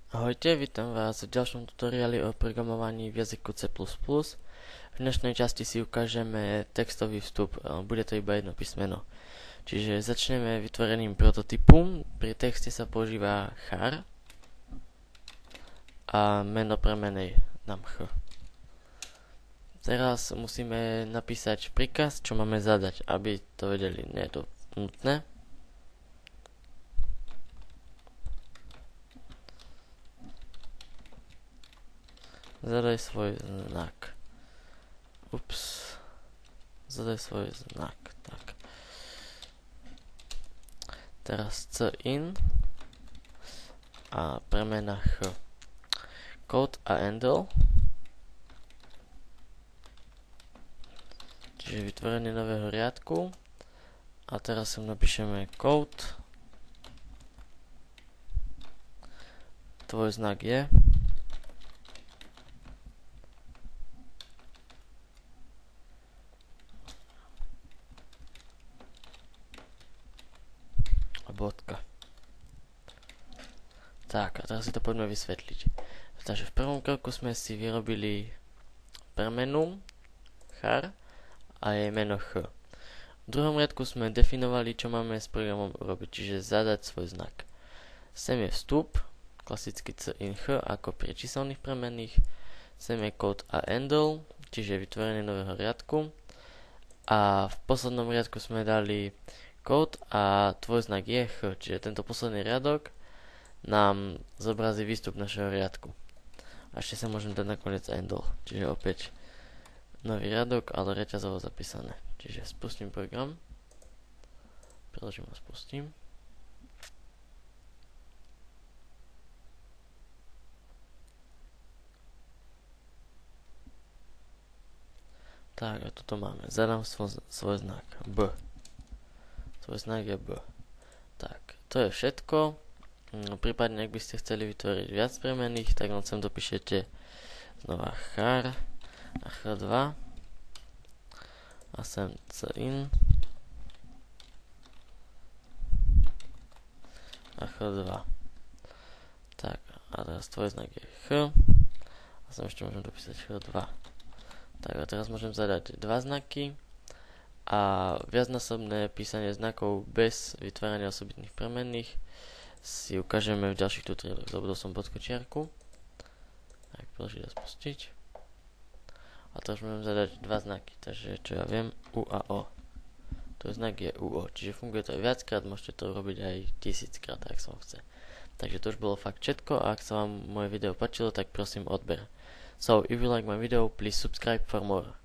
Ahojte, vítam vás v ďalšom tutoriáli o programovaní v jazyku C++. V dnešnej časti si ukážeme textový vstup, bude to iba jedno písmeno. Čiže začneme vytvoreným prototypu. Pri texte sa používa char a meno premenej dám ch. Teraz musíme napísať príkaz, čo máme zadať, aby to vedeli. Nie je to nutné. Zadaj svoj znak. Zadaj svoj znak. Tak. Teraz in a premena ch. Code a handle. Čiže vytvorenie nového riadku. A teraz sem napíšeme code. Tvoj znak je. Bodka. Tak, a teraz si to poďme vysvetliť. Takže v prvom kroku sme si vyrobili premenu char a jej meno ch. V druhom riadku sme definovali, čo máme s programom robiť, čiže zadať svoj znak. Sem je vstup, klasicky in ch ako pri číselných premenných. Sem je code a handle, čiže vytvorenie nového riadku. A v poslednom riadku sme dali kód a tvoj znak je ch, čiže tento posledný riadok nám zobrazí výstup našeho riadku. A ešte sa môžem dať nakoniec handle, čiže opäť nový riadok, ale reťazovo zapísané. Čiže spustím program, preložím a spustím. Tak a toto máme, zadám svoj znak b. Svoj znak je b. Tak, to je všetko. Prípadne, ak by ste chceli vytvoriť viac premenných, tak len sem dopíšete znova char a ch2 a sem in a ch2. Tak, a teraz tvoj znak je ch a sem ešte môžem dopísať ch2. Tak a teraz môžem zadať dva znaky a viacnásobné písanie znakov bez vytvárania osobitných premenných si ukážeme v ďalších tutoriáloch. Zabudol som bodkočiarku. Tak, preložiť a spustiť. A teraz môžem zadať dva znaky, takže čo ja viem, u a o. To znak je uo, čiže funguje to aj viackrát, môžete to robiť aj 1000-krát, ak sa vám chce. Takže to už bolo fakt všetko a ak sa vám moje video páčilo, tak prosím odber. So, if you like my video, please subscribe for more.